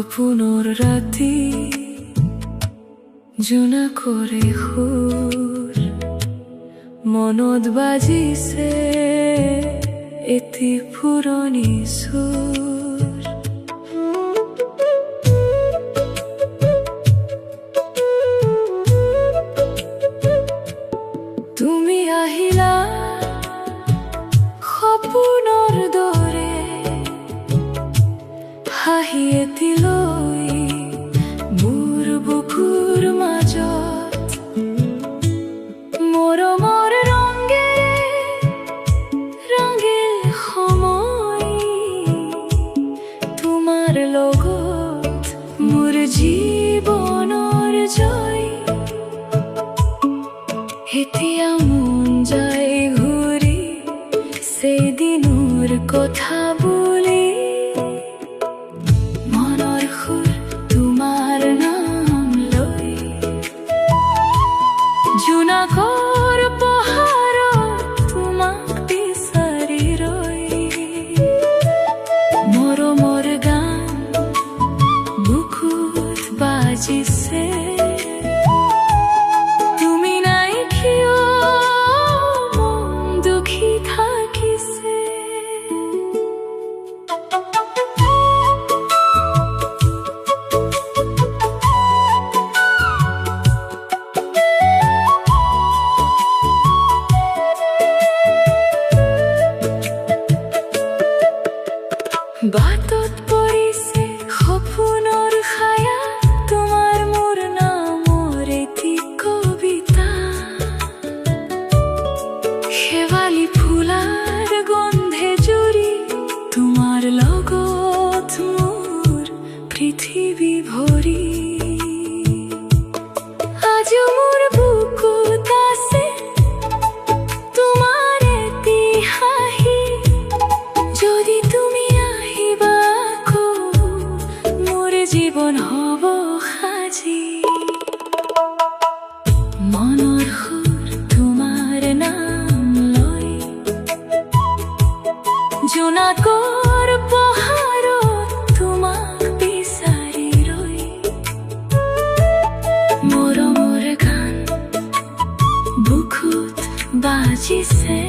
সপোনৰ ৰাতি জোনা কৰে সুৰ মনত বাজিছে এটি পুৰণি সুৰ তুমি আহিলা সপোনৰ দৰে হাঁহি এটি লৈ মোৰ বুকুৰ মাজত মৰমৰ ৰঙে সময় তোমাৰ লগত মোৰ জীৱনৰ জয় এতিয়া মন যায় ঘূৰি সেইদিনৰ কথা বুলি মনৰ সুৰ তোমাৰ নাম লৈ জোনাকৰ পাহাৰত তোমাক বিচাৰি ৰৈ মৰমৰ গান বুকুত বাজিছে বাটত পৰিছে সপোনৰ ছায়া তোমাৰ মোৰ নামৰ এটি কবিতা শেৱালি ফুলাৰ গন্ধে জুৰি তোমাৰ লগত মোৰ পৃথিৱী ভৰি আজি মোৰ বুকুত আছে তোমাৰ এটি হাঁহি যদি তুমি জীবন হব সাজি মনৰ সুৰ তোমাৰ নাম লৈ জোনাকৰ পাহাৰত তোমাক বিচাৰি ৰৈ মৰমৰ গান বুকুত বাজিছে